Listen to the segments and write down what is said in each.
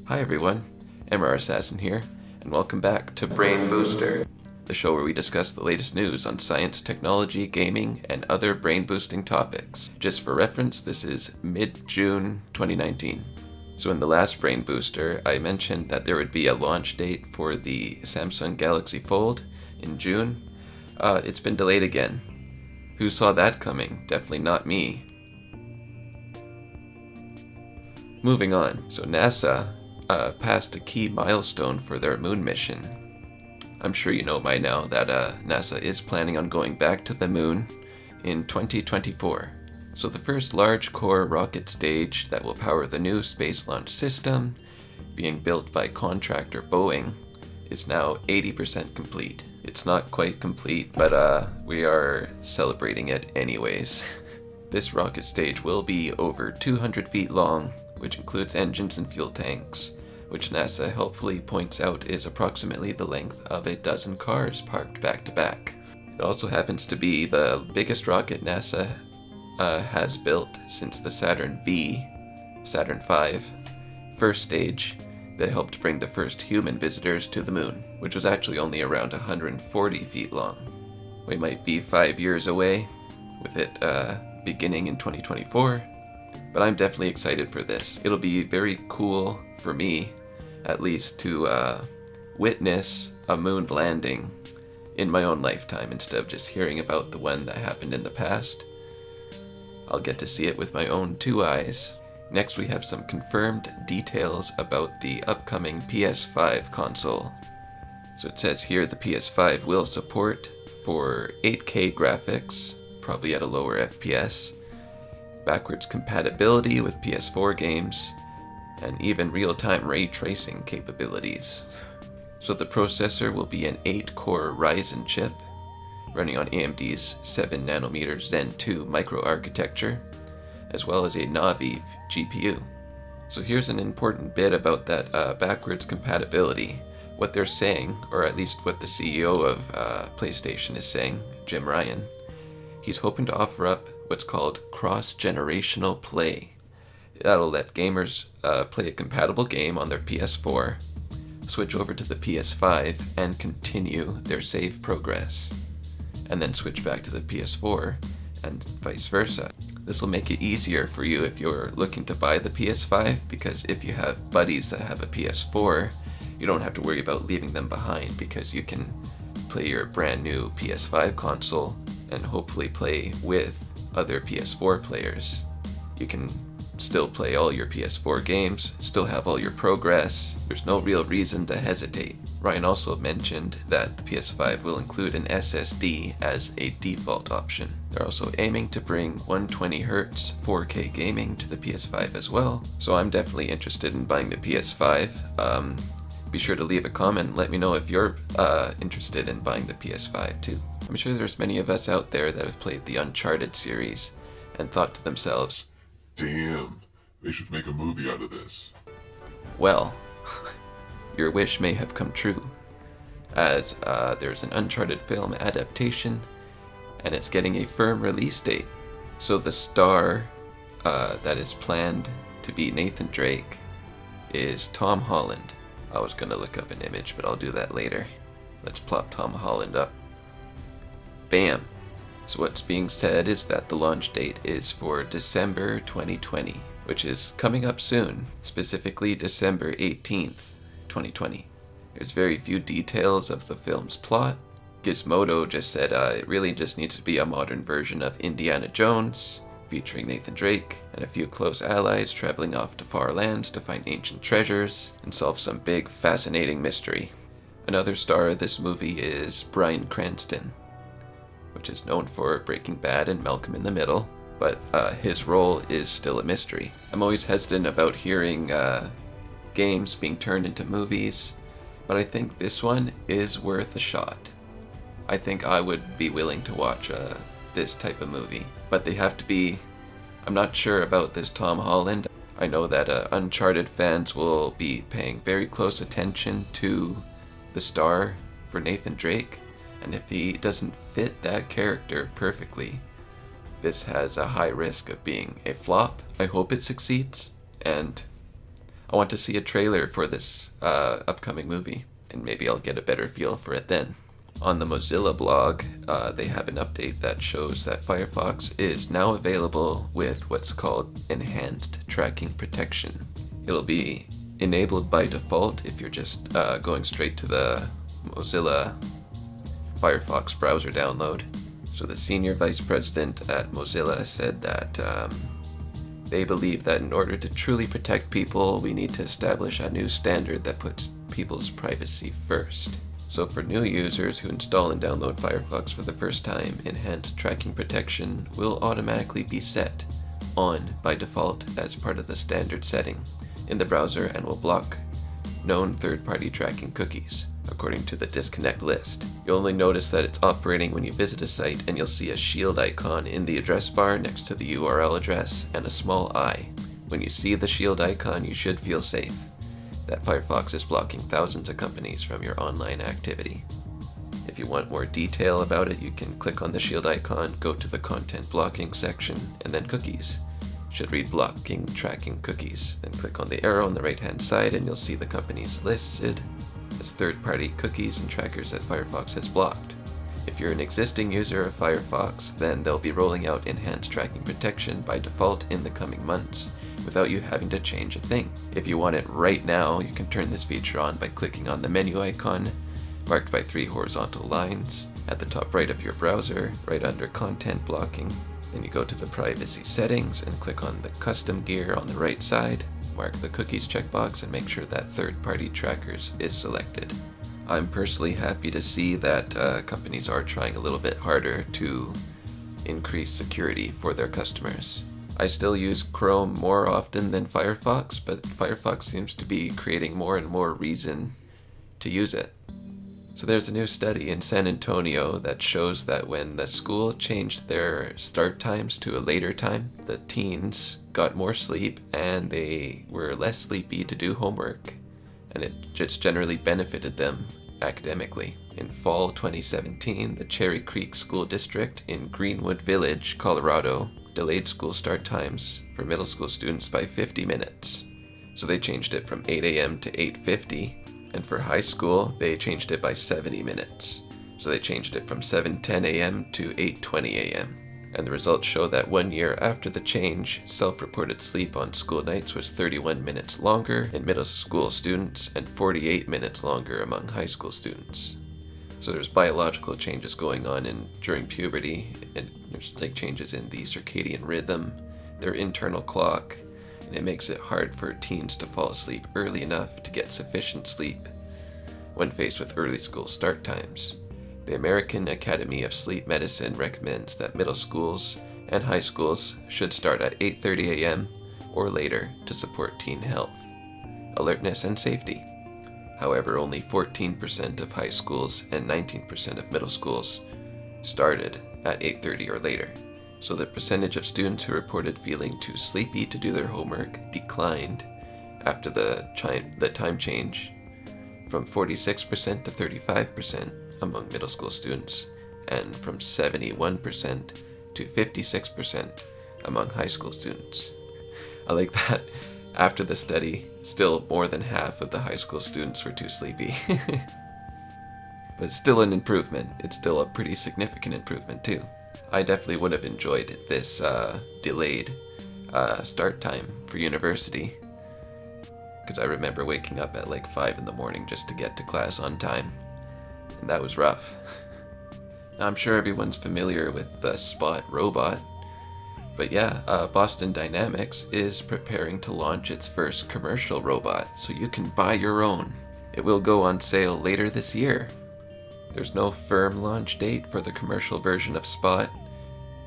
Hi everyone, MR Assassin here, and welcome back to Brain Booster, the show where we discuss the latest news on science, technology, gaming, and other brain-boosting topics. Just for reference, this is mid-June 2019. So in the last Brain Booster, I mentioned that there would be a launch date for the Samsung Galaxy Fold in June. It's been delayed again. Who saw that coming? Definitely not me. Moving on, so NASA passed a key milestone for their moon mission. I'm sure you know by now that NASA is planning on going back to the moon in 2024. So the first large core rocket stage that will power the new Space Launch System, being built by contractor Boeing, is now 80% complete. It's not quite complete, but we are celebrating it anyways. This rocket stage will be over 200 feet long, which includes engines and fuel tanks, which NASA helpfully points out is approximately the length of a dozen cars parked back to back. It also happens to be the biggest rocket NASA has built since the Saturn V, Saturn V, first stage that helped bring the first human visitors to the moon, which was actually only around 140 feet long. We might be 5 years away, with it beginning in 2024, but I'm definitely excited for this. It'll be very cool for me, at least, to witness a moon landing in my own lifetime instead of just hearing about the one that happened in the past. I'll get to see it with my own two eyes. Next, we have some confirmed details about the upcoming PS5 console. So it says here the PS5 will support for 8K graphics, probably at a lower FPS, backwards compatibility with PS4 games, and even real-time ray tracing capabilities. So the processor will be an 8-core Ryzen chip, running on AMD's 7nm Zen 2 microarchitecture, as well as a Navi GPU. So here's an important bit about that backwards compatibility. What they're saying, or at least what the CEO of PlayStation is saying, Jim Ryan, he's hoping to offer up what's called cross-generational play. That'll let gamers play a compatible game on their PS4, switch over to the PS5, and continue their save progress, and then switch back to the PS4, and vice versa. This will make it easier for you if you're looking to buy the PS5, because if you have buddies that have a PS4, you don't have to worry about leaving them behind, because you can play your brand new PS5 console and hopefully play with other PS4 players. You can still play all your PS4 games, still have all your progress. There's no real reason to hesitate. Ryan also mentioned that the PS5 will include an SSD as a default option. They're also aiming to bring 120Hz 4K gaming to the PS5 as well, so I'm definitely interested in buying the PS5. Be sure to leave a comment and let me know if you're interested in buying the PS5 too. I'm sure there's many of us out there that have played the Uncharted series and thought to themselves, damn, they should make a movie out of this. well, your wish may have come true, as there's an Uncharted film adaptation, and it's getting a firm release date. So the star that is planned to be Nathan Drake is Tom Holland. I was going to look up an image, but I'll do that later. Let's plop Tom Holland up. Bam! So what's being said is that the launch date is for December 2020, which is coming up soon, specifically December 18th, 2020. There's very few details of the film's plot. Gizmodo just said it really just needs to be a modern version of Indiana Jones, featuring Nathan Drake and a few close allies traveling off to far lands to find ancient treasures and solve some big, fascinating mystery. Another star of this movie is Bryan Cranston, which is known for Breaking Bad and Malcolm in the Middle, but his role is still a mystery. I'm always hesitant about hearing games being turned into movies, but I think this one is worth a shot. I think I would be willing to watch this type of movie, but they have to be... I'm not sure about this Tom Holland. I know that Uncharted fans will be paying very close attention to the star for Nathan Drake, and if he doesn't fit that character perfectly, this has a high risk of being a flop. I hope it succeeds, and I want to see a trailer for this upcoming movie, and maybe I'll get a better feel for it then. On the Mozilla blog, they have an update that shows that Firefox is now available with what's called Enhanced Tracking Protection. It'll be enabled by default if you're just going straight to the Mozilla Firefox browser download. So the senior vice president at Mozilla said that they believe that in order to truly protect people, we need to establish a new standard that puts people's privacy first. So for new users who install and download Firefox for the first time, Enhanced Tracking Protection will automatically be set on by default as part of the standard setting in the browser and will block known third-party tracking cookies, according to the disconnect list. You'll only notice that it's operating when you visit a site, and you'll see a shield icon in the address bar next to the URL address and a small eye. When you see the shield icon, you should feel safe that Firefox is blocking thousands of companies from your online activity. If you want more detail about it, you can click on the shield icon, go to the content blocking section, and then cookies. Should read blocking tracking cookies. Then click on the arrow on the right hand side and you'll see the companies listed as third-party cookies and trackers that Firefox has blocked. If you're an existing user of Firefox, then they'll be rolling out Enhanced Tracking Protection by default in the coming months, without you having to change a thing. If you want it right now, you can turn this feature on by clicking on the menu icon, marked by 3 horizontal lines, at the top right of your browser, right under Content Blocking. Then you go to the Privacy Settings and click on the Custom Gear on the right side, mark the Cookies checkbox and make sure that Third-Party Trackers is selected. I'm personally happy to see that companies are trying a little bit harder to increase security for their customers. I still use Chrome more often than Firefox, but Firefox seems to be creating more and more reason to use it. So there's a new study in San Antonio that shows that when the school changed their start times to a later time, the teens got more sleep and they were less sleepy to do homework, and it just generally benefited them academically. In fall 2017, the Cherry Creek School District in Greenwood Village, Colorado, delayed school start times for middle school students by 50 minutes. So they changed it from 8 a.m. to 8:50, and for high school, they changed it by 70 minutes. So they changed it from 7:10 a.m. to 8:20 a.m. And the results show that 1 year after the change, self-reported sleep on school nights was 31 minutes longer in middle school students and 48 minutes longer among high school students. So there's biological changes going on during puberty, and there's like changes in the circadian rhythm, their internal clock, and it makes it hard for teens to fall asleep early enough to get sufficient sleep when faced with early school start times. The American Academy of Sleep Medicine recommends that middle schools and high schools should start at 8:30 a.m. or later to support teen health, alertness, and safety. However, only 14% of high schools and 19% of middle schools started at 8:30 or later. So the percentage of students who reported feeling too sleepy to do their homework declined after the time change from 46% to 35% among middle school students, and from 71% to 56% among high school students. I like that. After the study, still more than half of the high school students were too sleepy. But it's still an improvement. It's still a pretty significant improvement too. I definitely would have enjoyed this delayed start time for university, because I remember waking up at like 5 in the morning just to get to class on time, and that was rough. Now, I'm sure everyone's familiar with the Spot robot, but yeah, Boston Dynamics is preparing to launch its first commercial robot, so you can buy your own. It will go on sale later this year. There's no firm launch date for the commercial version of Spot,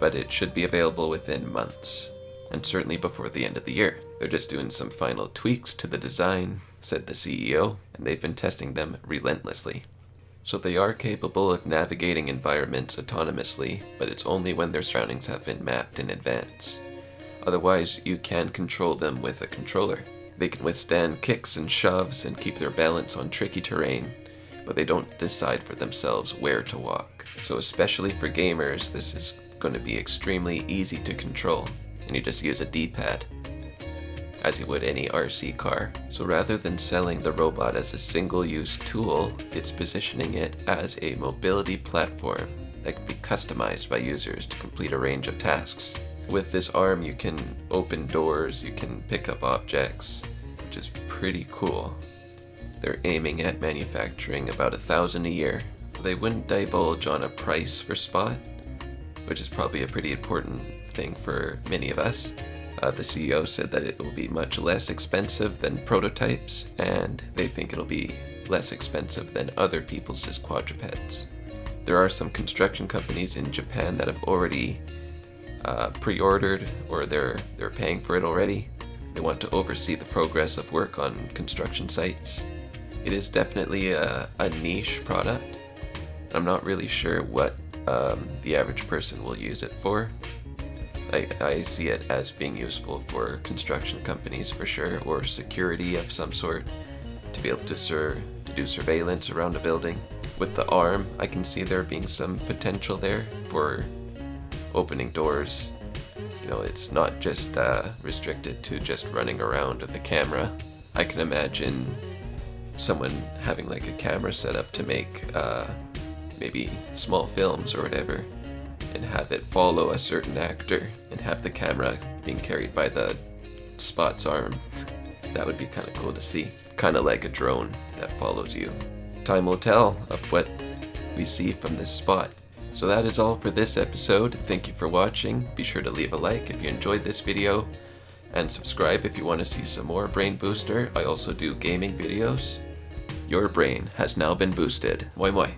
but it should be available within months, and certainly before the end of the year. They're just doing some final tweaks to the design, said the CEO, and they've been testing them relentlessly. So they are capable of navigating environments autonomously, but it's only when their surroundings have been mapped in advance. Otherwise, you can control them with a controller. They can withstand kicks and shoves and keep their balance on tricky terrain, but they don't decide for themselves where to walk. So especially for gamers, this is going to be extremely easy to control, and you just use a D-pad. as you would any RC car. So rather than selling the robot as a single-use tool, it's positioning it as a mobility platform that can be customized by users to complete a range of tasks. With this arm, you can open doors, you can pick up objects, which is pretty cool. They're aiming at manufacturing about 1,000 a year. They wouldn't divulge on a price for Spot, which is probably a pretty important thing for many of us. The CEO said that it will be much less expensive than prototypes, and they think it'll be less expensive than other people's quadrupeds. There are some construction companies in Japan that have already pre-ordered, or they're paying for it already. They want to oversee the progress of work on construction sites. It is definitely a niche product. I'm not really sure what the average person will use it for. I see it as being useful for construction companies for sure, or security of some sort, to be able to do surveillance around a building. With the arm, I can see there being some potential there for opening doors. You know, it's not just restricted to just running around with a camera. I can imagine someone having like a camera set up to make maybe small films or whatever, and have it follow a certain actor, and have the camera being carried by the Spot's arm. That would be kind of cool to see. Kind of like a drone that follows you. Time will tell of what we see from this Spot. So that is all for this episode. Thank you for watching. Be sure to leave a like if you enjoyed this video, and subscribe if you want to see some more Brain Booster. I also do gaming videos. Your brain has now been boosted. Moi moi.